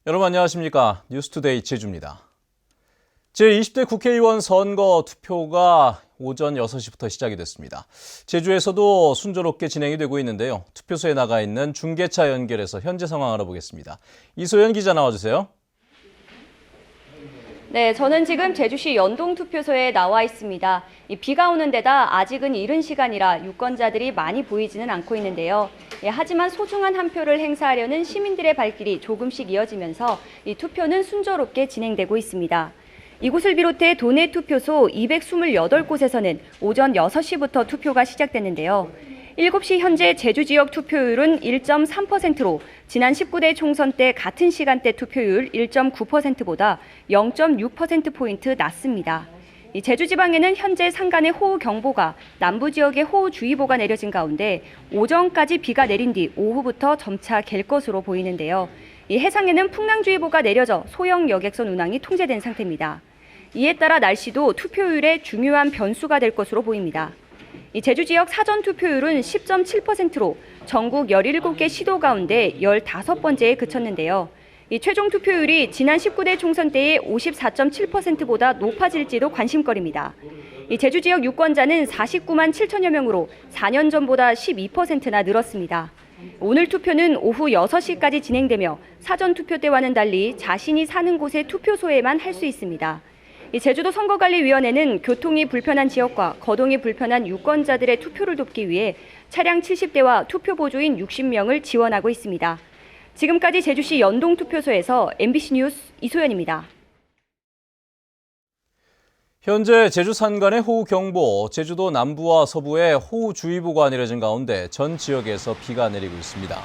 여러분 안녕하십니까? 뉴스투데이 제주입니다. 제20대 국회의원 선거 투표가 오전 6시부터 시작이 됐습니다. 제주에서도 순조롭게 진행이 되고 있는데요. 투표소에 나가 있는 중계차 연결해서 현재 상황 알아보겠습니다. 이소연 기자 나와주세요. 네, 저는 지금 제주시 연동투표소에 나와 있습니다. 비가 오는 데다 아직은 이른 시간이라 유권자들이 많이 보이지는 않고 있는데요. 하지만 소중한 한 표를 행사하려는 시민들의 발길이 조금씩 이어지면서 이 투표는 순조롭게 진행되고 있습니다. 이곳을 비롯해 도내 투표소 228곳에서는 오전 6시부터 투표가 시작됐는데요. 7시 현재 제주 지역 투표율은 1.3%로 지난 19대 총선 때 같은 시간대 투표율 1.9%보다 0.6%포인트 낮습니다. 제주 지방에는 현재 산간에 호우경보가, 남부 지역에 호우주의보가 내려진 가운데 오전까지 비가 내린 뒤 오후부터 점차 갤 것으로 보이는데요. 해상에는 풍랑주의보가 내려져 소형 여객선 운항이 통제된 상태입니다. 이에 따라 날씨도 투표율의 중요한 변수가 될 것으로 보입니다. 제주 지역 사전 투표율은 10.7%로 전국 17개 시도 가운데 15번째에 그쳤는데요. 최종 투표율이 지난 19대 총선 때의 54.7%보다 높아질지도 관심거리입니다. 제주 지역 유권자는 49만 7천여 명으로 4년 전보다 12%나 늘었습니다. 오늘 투표는 오후 6시까지 진행되며 사전 투표 때와는 달리 자신이 사는 곳의 투표소에만 할 수 있습니다. 제주도 선거관리위원회는 교통이 불편한 지역과 거동이 불편한 유권자들의 투표를 돕기 위해 차량 70대와 투표 보조인 60명을 지원하고 있습니다. 지금까지 제주시 연동투표소에서 MBC 뉴스 이소연입니다. 현재 제주 산간에 호우경보, 제주도 남부와 서부에 호우주의보가 내려진 가운데 전 지역에서 비가 내리고 있습니다.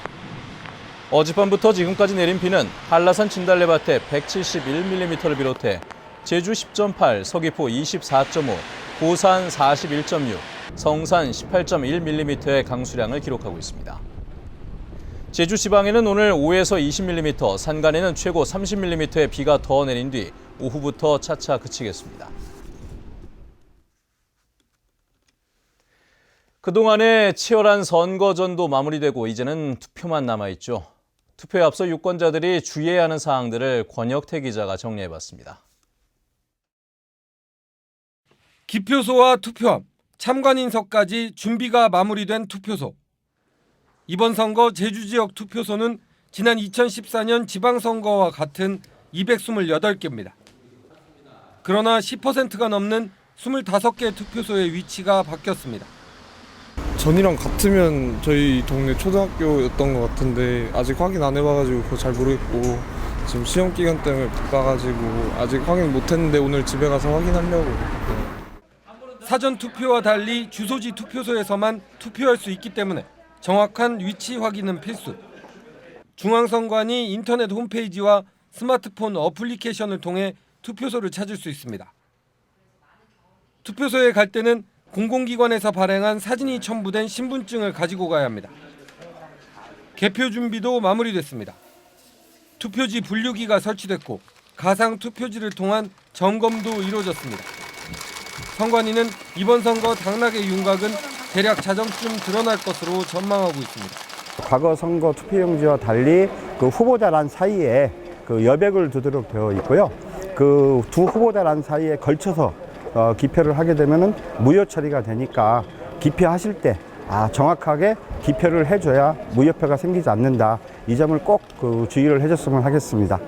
어젯밤부터 지금까지 내린 비는 한라산 진달래밭에 171mm를 비롯해 제주 10.8, 서귀포 24.5, 고산 41.6, 성산 18.1mm의 강수량을 기록하고 있습니다. 제주 지방에는 오늘 5에서 20mm, 산간에는 최고 30mm의 비가 더 내린 뒤 오후부터 차차 그치겠습니다. 그동안의 치열한 선거전도 마무리되고 이제는 투표만 남아있죠. 투표에 앞서 유권자들이 주의해야 하는 사항들을 권혁태 기자가 정리해봤습니다. 기표소와 투표함, 참관인석까지 준비가 마무리된 투표소. 이번 선거 제주 지역 투표소는 지난 2014년 지방선거와 같은 228개입니다. 그러나 10%가 넘는 25개 투표소의 위치가 바뀌었습니다. 전이랑 같으면 저희 동네 초등학교였던 것 같은데 아직 확인 안 해봐가지고 그거 잘 모르겠고 지금 시험 기간 때문에 바빠가지고 아직 확인 못했는데 오늘 집에 가서 확인하려고. 사전 투표와 달리 주소지 투표소에서만 투표할 수 있기 때문에 정확한 위치 확인은 필수. 중앙선관위 인터넷 홈페이지와 스마트폰 어플리케이션을 통해 투표소를 찾을 수 있습니다. 투표소에 갈 때는 공공기관에서 발행한 사진이 첨부된 신분증을 가지고 가야 합니다. 개표 준비도 마무리됐습니다. 투표지 분류기가 설치됐고 가상 투표지를 통한 점검도 이루어졌습니다. 선관위는 이번 선거 당락의 윤곽은 대략 자정쯤 드러날 것으로 전망하고 있습니다. 과거 선거 투표용지와 달리 그 후보자란 사이에 그 여백을 두도록 되어 있고요. 그 두 후보자란 사이에 걸쳐서 기표를 하게 되면은 무효 처리가 되니까 기표하실 때 정확하게 기표를 해줘야 무효표가 생기지 않는다. 이 점을 꼭 주의를 해줬으면 하겠습니다.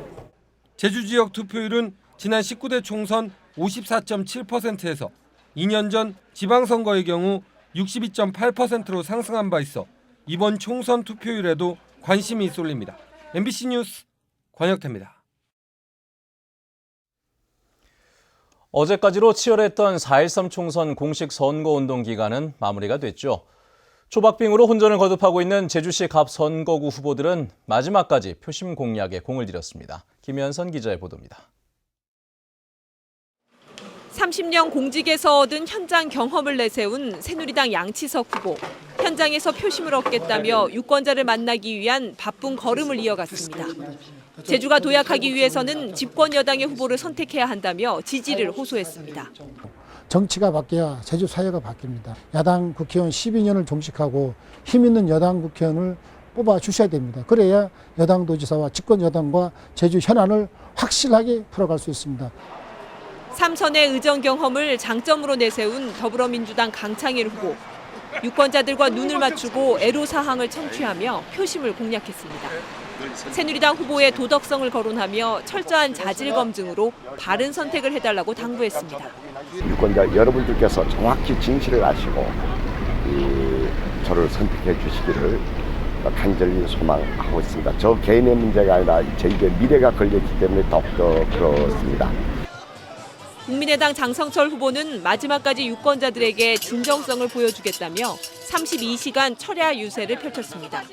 제주 지역 투표율은 지난 19대 총선 54.7%에서 2년 전 지방선거의 경우 62.8%로 상승한 바 있어 이번 총선 투표율에도 관심이 쏠립니다. MBC 뉴스 권혁태입니다. 어제까지로 치열했던 4.13 총선 공식 선거운동 기간은 마무리가 됐죠. 초박빙으로 혼전을 거듭하고 있는 제주시 갑 선거구 후보들은 마지막까지 표심 공략에 공을 들였습니다. 김현선 기자의 보도입니다. 30년 공직에서 얻은 현장 경험을 내세운 새누리당 양치석 후보. 현장에서 표심을 얻겠다며 유권자를 만나기 위한 바쁜 걸음을 이어갔습니다. 제주가 도약하기 위해서는 집권 여당의 후보를 선택해야 한다며 지지를 호소했습니다. 정치가 바뀌어야 제주 사회가 바뀝니다. 야당 국회의원 12년을 종식하고 힘 있는 여당 국회의원을 뽑아 주셔야 됩니다. 그래야 여당도지사와 집권 여당과 제주 현안을 확실하게 풀어갈 수 있습니다. 3선의 의정 경험을 장점으로 내세운 더불어민주당 강창일 후보. 유권자들과 눈을 맞추고 애로사항을 청취하며 표심을 공략했습니다. 새누리당 후보의 도덕성을 거론하며 철저한 자질 검증으로 바른 선택을 해달라고 당부했습니다. 유권자 여러분들께서 정확히 진실을 아시고 저를 선택해 주시기를 간절히 소망하고 있습니다. 저 개인의 문제가 아니라 저희의 미래가 걸렸기 때문에 더욱더 그렇습니다. 국민의당 장성철 후보는 마지막까지 유권자들에게 진정성을 보여주겠다며 32시간 철야 유세를 펼쳤습니다.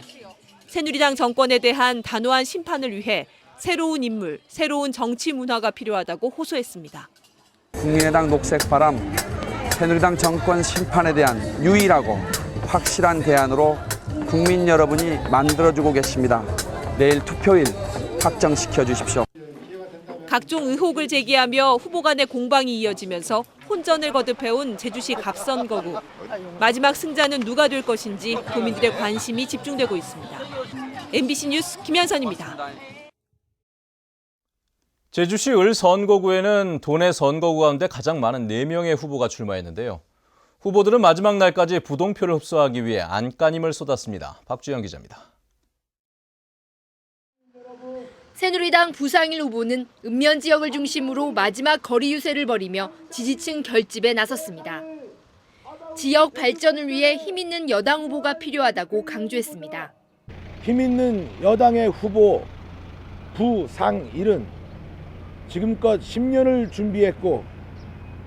새누리당 정권에 대한 단호한 심판을 위해 새로운 인물, 새로운 정치 문화가 필요하다고 호소했습니다. 국민의당 녹색바람, 새누리당 정권 심판에 대한 유일하고 확실한 대안으로 국민 여러분이 만들어주고 계십니다. 내일 투표일 확정시켜 주십시오. 각종 의혹을 제기하며 후보 간의 공방이 이어지면서 혼전을 거듭해온 제주시 갑선거구. 마지막 승자는 누가 될 것인지 도민들의 관심이 집중되고 있습니다. MBC 뉴스 김현선입니다. 제주시 을 선거구에는 도내 선거구 가운데 가장 많은 4명의 후보가 출마했는데요. 후보들은 마지막 날까지 부동표를 흡수하기 위해 안간힘을 쏟았습니다. 박주영 기자입니다. 새누리당 부상일 후보는 읍면 지역을 중심으로 마지막 거리 유세를 벌이며 지지층 결집에 나섰습니다. 지역 발전을 위해 힘있는 여당 후보가 필요하다고 강조했습니다. 힘있는 여당의 후보 부상일은 지금껏 10년을 준비했고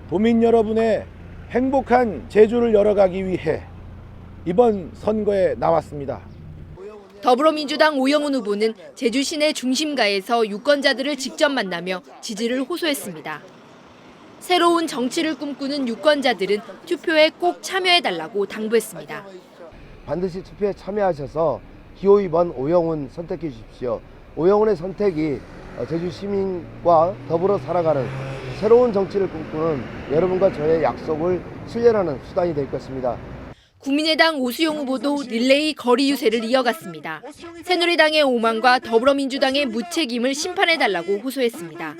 도민 여러분의 행복한 제주를 열어가기 위해 이번 선거에 나왔습니다. 더불어민주당 오영훈 후보는 제주 시내 중심가에서 유권자들을 직접 만나며 지지를 호소했습니다. 새로운 정치를 꿈꾸는 유권자들은 투표에 꼭 참여해달라고 당부했습니다. 반드시 투표에 참여하셔서 기호 2번 오영훈 선택해 주십시오. 오영훈의 선택이 제주 시민과 더불어 살아가는 새로운 정치를 꿈꾸는 여러분과 저의 약속을 실현하는 수단이 될 것입니다. 국민의당 오수용 후보도 릴레이 거리 유세를 이어갔습니다. 새누리당의 오만과 더불어민주당의 무책임을 심판해달라고 호소했습니다.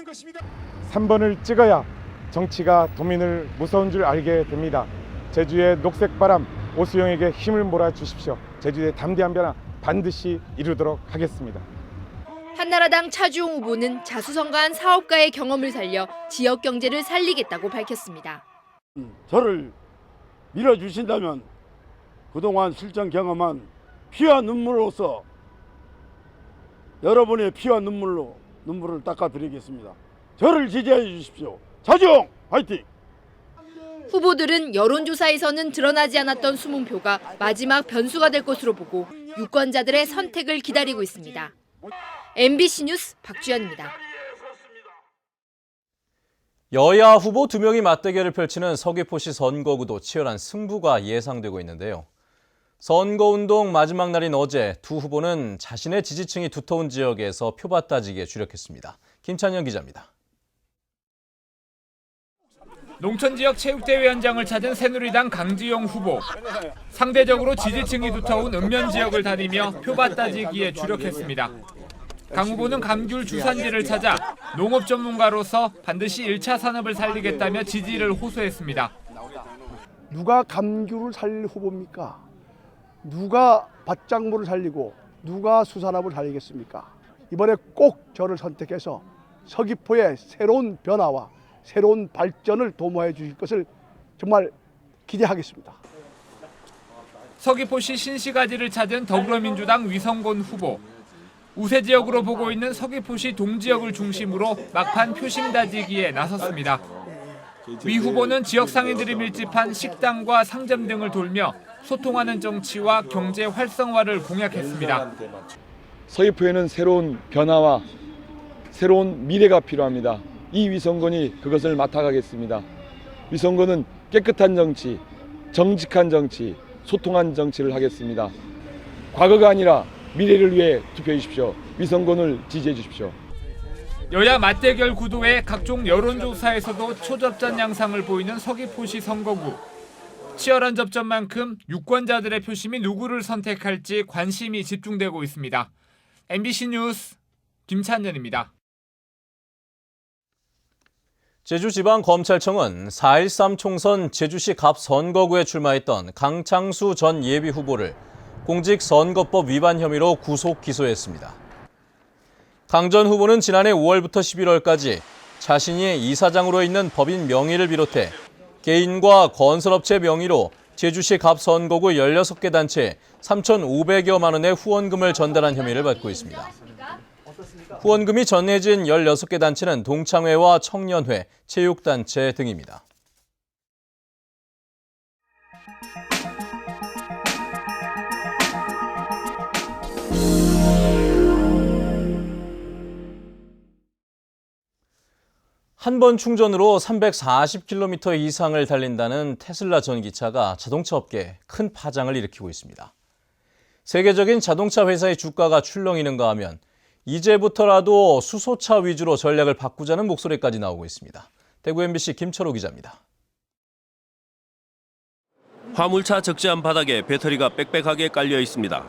3번을 찍어야 정치가 도민을 무서운 줄 알게 됩니다. 제주의 녹색바람 오수영에게 힘을 몰아주십시오. 제주의 담대한 변화 반드시 이루도록 하겠습니다. 한나라당 차주홍 후보는 자수성가한 사업가의 경험을 살려 지역 경제를 살리겠다고 밝혔습니다. 저를 밀어주신다면 그동안 실전 경험한 피와 눈물로서 여러분의 피와 눈물을 닦아드리겠습니다. 저를 지지해 주십시오. 차주홍 화이팅! 후보들은 여론조사에서는 드러나지 않았던 숨은 표가 마지막 변수가 될 것으로 보고 유권자들의 선택을 기다리고 있습니다. MBC 뉴스 박주연입니다. 여야 후보 2명이 맞대결을 펼치는 서귀포시 선거구도 치열한 승부가 예상되고 있는데요. 선거운동 마지막 날인 어제 두 후보는 자신의 지지층이 두터운 지역에서 표밭 따지기에 주력했습니다. 김찬영 기자입니다. 농촌지역 체육대회 현장을 찾은 새누리당 강지용 후보. 상대적으로 지지층이 두터운 읍면 지역을 다니며 표밭 따지기에 주력했습니다. 강 후보는 감귤 주산지를 찾아 농업 전문가로서 반드시 1차 산업을 살리겠다며 지지를 호소했습니다. 누가 감귤을 살릴 후보입니까? 누가 밭작물을 살리고 누가 수산업을 살리겠습니까? 이번에 꼭 저를 선택해서 서귀포의 새로운 변화와 새로운 발전을 도모해 주실 것을 정말 기대하겠습니다. 서귀포시 신시가지를 찾은 더불어민주당 위성곤 후보. 우세 지역으로 보고 있는 서귀포시 동지역을 중심으로 막판 표심 다지기에 나섰습니다. 위 후보는 지역 상인들이 밀집한 식당과 상점 등을 돌며 소통하는 정치와 경제 활성화를 공약했습니다. 서귀포에는 새로운 변화와 새로운 미래가 필요합니다. 이 위성곤이 그것을 맡아가겠습니다. 위성곤은 깨끗한 정치, 정직한 정치, 소통한 정치를 하겠습니다. 과거가 아니라 미래를 위해 투표해 주십시오. 위성곤을 지지해 주십시오. 여야 맞대결 구도에 각종 여론조사에서도 초접전 양상을 보이는 서귀포시 선거구. 치열한 접전만큼 유권자들의 표심이 누구를 선택할지 관심이 집중되고 있습니다. MBC 뉴스 김찬현입니다. 제주지방검찰청은 4.13 총선 제주시 갑 선거구에 출마했던 강창수 전 예비후보를 공직선거법 위반 혐의로 구속 기소했습니다. 강 전 후보는 지난해 5월부터 11월까지 자신이 이사장으로 있는 법인 명의를 비롯해 개인과 건설업체 명의로 제주시 갑 선거구 16개 단체에 3,500여만 원의 후원금을 전달한 혐의를 받고 있습니다. 후원금이 전해진 16개 단체는 동창회와 청년회, 체육단체 등입니다. 한 번 충전으로 340km 이상을 달린다는 테슬라 전기차가 자동차 업계에 큰 파장을 일으키고 있습니다. 세계적인 자동차 회사의 주가가 출렁이는가 하면 이제부터라도 수소차 위주로 전략을 바꾸자는 목소리까지 나오고 있습니다. 대구 MBC 김철호 기자입니다. 화물차 적재한 바닥에 배터리가 빽빽하게 깔려 있습니다.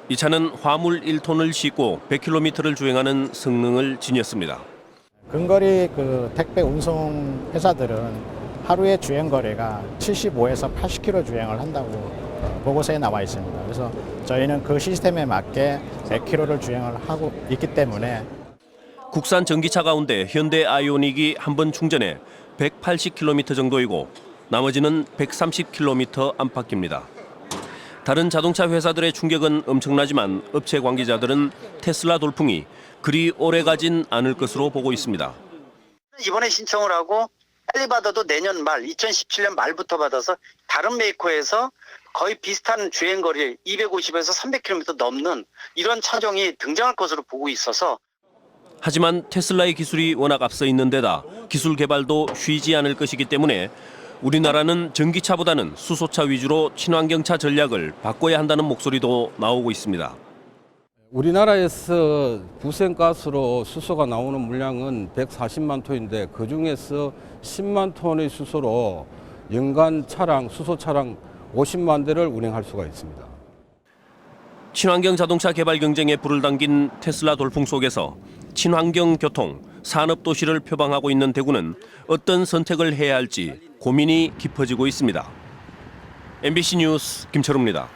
이 차는 화물 1톤을 싣고 100km를 주행하는 성능을 지녔습니다. 근거리 택배 운송 회사들은 하루에 주행 거리가 75에서 80km 주행을 한다고 보고서에 나와 있습니다. 그래서 저희는 그 시스템에 맞게 100km를 주행을 하고 있기 때문에 국산 전기차 가운데 현대 아이오닉이 한 번 충전에 180km 정도이고 나머지는 130km 안팎입니다. 다른 자동차 회사들의 충격은 엄청나지만 업체 관계자들은 테슬라 돌풍이 그리 오래 가진 않을 것으로 보고 있습니다. 이번에 신청을 하고 빨리 받아도 내년 말 2017년 말부터 받아서 다른 메이커에서 거의 비슷한 주행거리 250에서 300km 넘는 이런 차종이 등장할 것으로 보고 있어서 하지만 테슬라의 기술이 워낙 앞서 있는 데다 기술 개발도 쉬지 않을 것이기 때문에 우리나라는 전기차보다는 수소차 위주로 친환경차 전략을 바꿔야 한다는 목소리도 나오고 있습니다. 우리나라에서 부생가스로 수소가 나오는 물량은 140만 톤인데 그중에서 10만 톤의 수소로 연간 수소 차량 50만 대를 운행할 수가 있습니다. 친환경 자동차 개발 경쟁에 불을 당긴 테슬라 돌풍 속에서 친환경 교통, 산업 도시를 표방하고 있는 대구는 어떤 선택을 해야 할지 고민이 깊어지고 있습니다. MBC 뉴스 김철우입니다.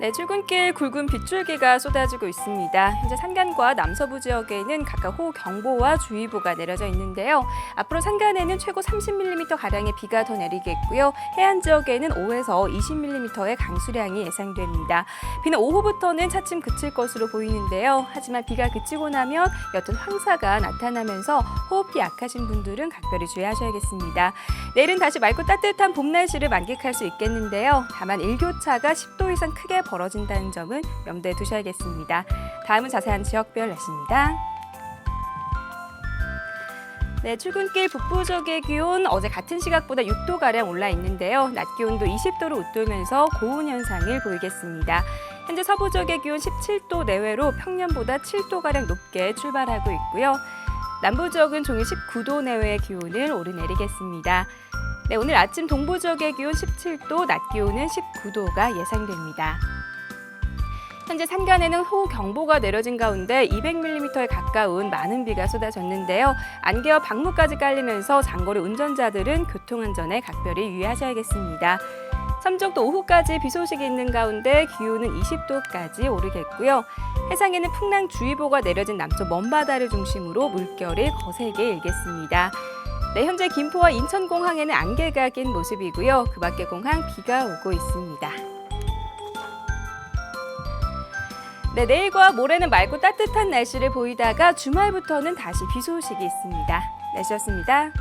네, 출근길 굵은 빗줄기가 쏟아지고 있습니다. 현재 산간과 남서부 지역에는 각각 호우경보와 주의보가 내려져 있는데요. 앞으로 산간에는 최고 30mm가량의 비가 더 내리겠고요. 해안 지역에는 5에서 20mm의 강수량이 예상됩니다. 비는 오후부터는 차츰 그칠 것으로 보이는데요. 하지만 비가 그치고 나면 옅은 황사가 나타나면서 호흡기 약하신 분들은 각별히 주의하셔야겠습니다. 내일은 다시 맑고 따뜻한 봄 날씨를 만끽할 수 있겠는데요. 다만 일교차가 10도 이상 크게 벌어진다는 점은 염두에 두셔야겠습니다. 다음은 자세한 지역별 날씨입니다. 네, 출근길 북부 지역의 기온 어제 같은 시각보다 6도가량 올라 있는데요. 낮 기온도 20도를 웃돌면서 고온 현상을 보이겠습니다. 현재 서부 지역의 기온 17도 내외로 평년보다 7도가량 높게 출발하고 있고요. 남부 지역은 종일 19도 내외의 기온을 오르내리겠습니다. 네, 오늘 아침 동부 지역의 기온 17도, 낮 기온은 19도가 예상됩니다. 현재 산간에는 호우경보가 내려진 가운데 200mm에 가까운 많은 비가 쏟아졌는데요. 안개와 방문까지 깔리면서 장거리 운전자들은 교통안전에 각별히 유의하셔야겠습니다. 삼척도 오후까지 비 소식이 있는 가운데 기온은 20도까지 오르겠고요. 해상에는 풍랑주의보가 내려진 남쪽 먼바다를 중심으로 물결이 거세게 일겠습니다. 네, 현재 김포와 인천공항에는 안개가 낀 모습이고요. 그 밖의 공항 비가 오고 있습니다. 네, 내일과 모레는 맑고 따뜻한 날씨를 보이다가 주말부터는 다시 비 소식이 있습니다. 날씨였습니다.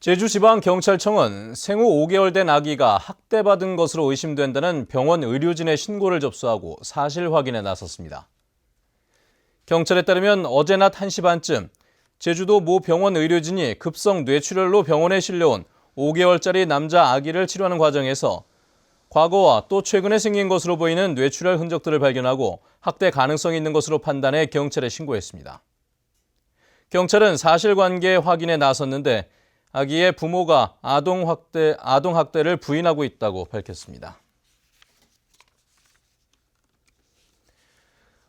제주지방경찰청은 생후 5개월 된 아기가 학대받은 것으로 의심된다는 병원 의료진의 신고를 접수하고 사실 확인에 나섰습니다. 경찰에 따르면 어제 낮 1시 반쯤 제주도 모 병원 의료진이 급성 뇌출혈로 병원에 실려온 5개월짜리 남자 아기를 치료하는 과정에서 과거와 또 최근에 생긴 것으로 보이는 뇌출혈 흔적들을 발견하고 학대 가능성이 있는 것으로 판단해 경찰에 신고했습니다. 경찰은 사실관계 확인에 나섰는데 아기의 부모가 아동학대를 부인하고 있다고 밝혔습니다.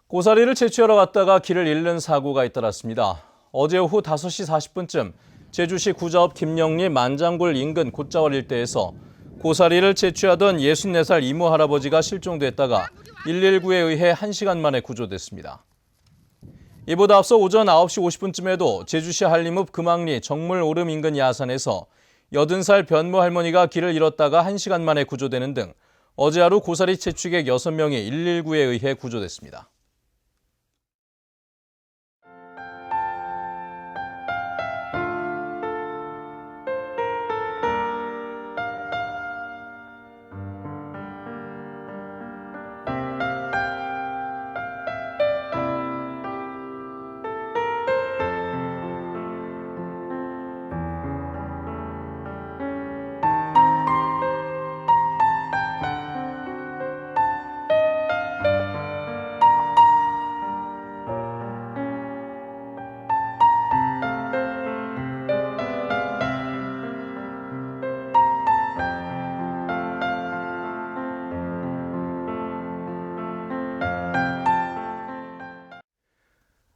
고사리를 채취하러 갔다가 길을 잃는 사고가 잇따랐습니다. 어제 오후 5시 40분쯤 제주시 구자읍 김영리 만장굴 인근 곶자월 일대에서 고사리를 채취하던 64살 이모 할아버지가 실종됐다가 119에 의해 1시간 만에 구조됐습니다. 이보다 앞서 오전 9시 50분쯤에도 제주시 한림읍 금왕리 정물 오름 인근 야산에서 80살 변모 할머니가 길을 잃었다가 1시간 만에 구조되는 등 어제 하루 고사리 채취객 6명이 119에 의해 구조됐습니다.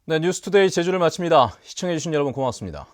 네, 뉴스투데이 제주를 마칩니다. 시청해주신 여러분 고맙습니다.